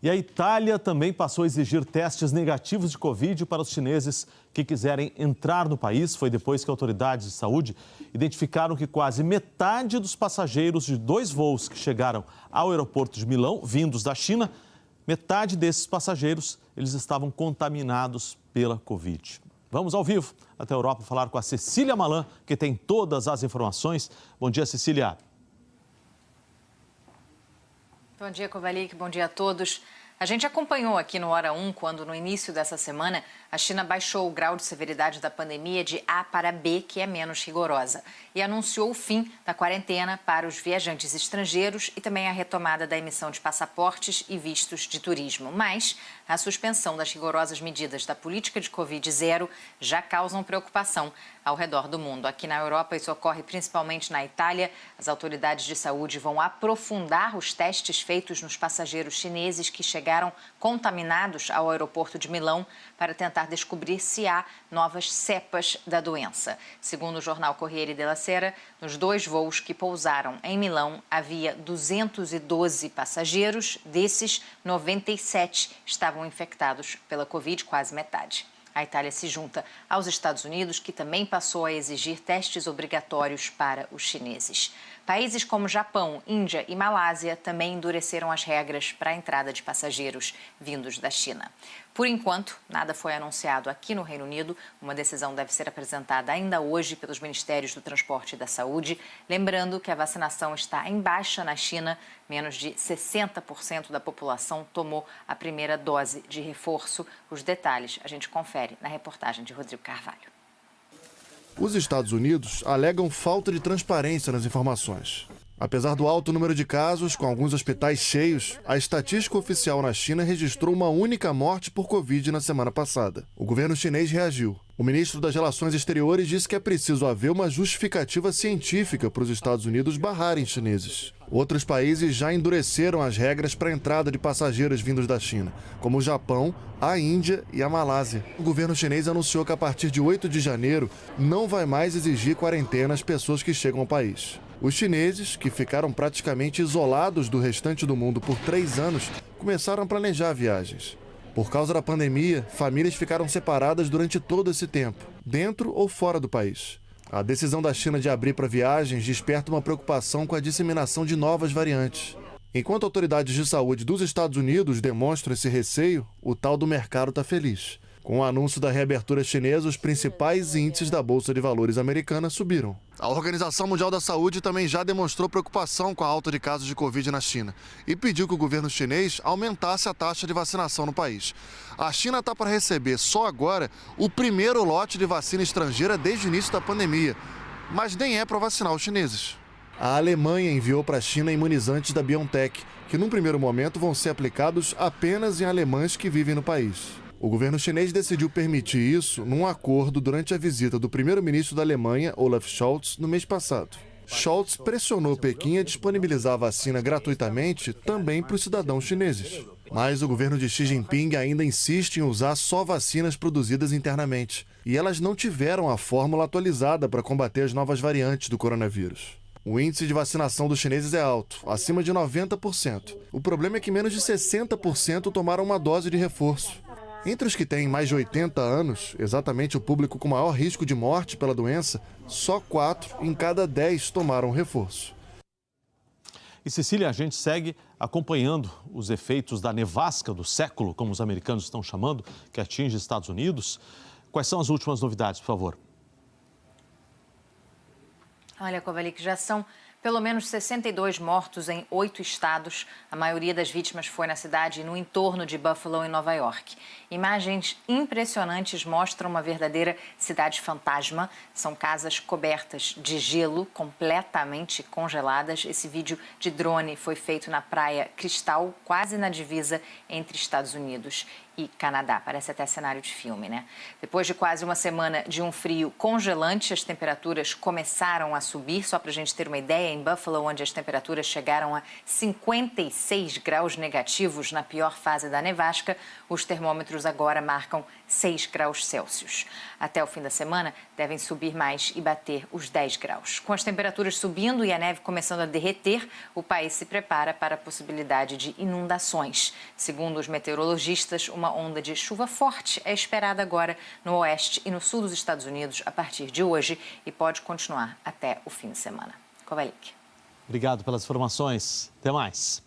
E a Itália também passou a exigir testes negativos de Covid para os chineses que quiserem entrar no país. Foi depois que autoridades de saúde identificaram que quase metade dos passageiros de 2 voos que chegaram ao aeroporto de Milão, vindos da China, metade desses passageiros, eles estavam contaminados pela Covid. Vamos ao vivo até a Europa falar com a Cecília Malan, que tem todas as informações. Bom dia, Cecília. Bom dia, Kovalik. Bom dia a todos. A gente acompanhou aqui no Hora 1, quando no início dessa semana a China baixou o grau de severidade da pandemia de A para B, que é menos rigorosa, e anunciou o fim da quarentena para os viajantes estrangeiros e também a retomada da emissão de passaportes e vistos de turismo. Mas a suspensão das rigorosas medidas da política de Covid-0 já causam preocupação ao redor do mundo. Aqui na Europa, isso ocorre principalmente na Itália. As autoridades de saúde vão aprofundar os testes feitos nos passageiros chineses que chegaram contaminados ao aeroporto de Milão para tentar descobrir se há novas cepas da doença. Segundo o jornal Corriere della Sera, nos 2 voos que pousaram em Milão, havia 212 passageiros. Desses, 97 estavam infectados pela Covid, quase metade. A Itália se junta aos Estados Unidos, que também passou a exigir testes obrigatórios para os chineses. Países como Japão, Índia e Malásia também endureceram as regras para a entrada de passageiros vindos da China. Por enquanto, nada foi anunciado aqui no Reino Unido. Uma decisão deve ser apresentada ainda hoje pelos Ministérios do Transporte e da Saúde. Lembrando que a vacinação está em baixa na China. Menos de 60% da população tomou a primeira dose de reforço. Os detalhes a gente confere na reportagem de Rodrigo Carvalho. Os Estados Unidos alegam falta de transparência nas informações. Apesar do alto número de casos, com alguns hospitais cheios, a estatística oficial na China registrou uma única morte por Covid na semana passada. O governo chinês reagiu. O ministro das Relações Exteriores disse que é preciso haver uma justificativa científica para os Estados Unidos barrarem chineses. Outros países já endureceram as regras para a entrada de passageiros vindos da China, como o Japão, a Índia e a Malásia. O governo chinês anunciou que a partir de 8 de janeiro não vai mais exigir quarentena às pessoas que chegam ao país. Os chineses, que ficaram praticamente isolados do restante do mundo por 3 anos, começaram a planejar viagens. Por causa da pandemia, famílias ficaram separadas durante todo esse tempo, dentro ou fora do país. A decisão da China de abrir para viagens desperta uma preocupação com a disseminação de novas variantes. Enquanto autoridades de saúde dos Estados Unidos demonstram esse receio, o tal do mercado está feliz. Com o anúncio da reabertura chinesa, os principais índices da Bolsa de Valores americana subiram. A Organização Mundial da Saúde também já demonstrou preocupação com a alta de casos de Covid na China e pediu que o governo chinês aumentasse a taxa de vacinação no país. A China está para receber só agora o primeiro lote de vacina estrangeira desde o início da pandemia, mas nem é para vacinar os chineses. A Alemanha enviou para a China imunizantes da BioNTech, que num primeiro momento vão ser aplicados apenas em alemães que vivem no país. O governo chinês decidiu permitir isso num acordo durante a visita do primeiro-ministro da Alemanha, Olaf Scholz, no mês passado. Scholz pressionou Pequim a disponibilizar a vacina gratuitamente também para os cidadãos chineses. Mas o governo de Xi Jinping ainda insiste em usar só vacinas produzidas internamente. E elas não tiveram a fórmula atualizada para combater as novas variantes do coronavírus. O índice de vacinação dos chineses é alto, acima de 90%. O problema é que menos de 60% tomaram uma dose de reforço. Entre os que têm mais de 80 anos, exatamente o público com maior risco de morte pela doença, só 4 em cada 10 tomaram reforço. E, Cecília, a gente segue acompanhando os efeitos da nevasca do século, como os americanos estão chamando, que atinge os Estados Unidos. Quais são as últimas novidades, por favor? Olha, Kovalik, já são pelo menos 62 mortos em 8 estados. A maioria das vítimas foi na cidade e no entorno de Buffalo, em Nova York. Imagens impressionantes mostram uma verdadeira cidade fantasma. São casas cobertas de gelo, completamente congeladas. Esse vídeo de drone foi feito na Praia Cristal, quase na divisa entre Estados Unidos e Canadá. Parece até cenário de filme, né? Depois de quase uma semana de um frio congelante, as temperaturas começaram a subir. Só para a gente ter uma ideia, em Buffalo, onde as temperaturas chegaram a 56 graus negativos na pior fase da nevasca, os termômetros agora marcam 6 graus Celsius. Até o fim da semana, devem subir mais e bater os 10 graus. Com as temperaturas subindo e a neve começando a derreter, o país se prepara para a possibilidade de inundações. Segundo os meteorologistas, uma onda de chuva forte é esperada agora no oeste e no sul dos Estados Unidos a partir de hoje e pode continuar até o fim de semana. Kovalik. Obrigado pelas informações. Até mais.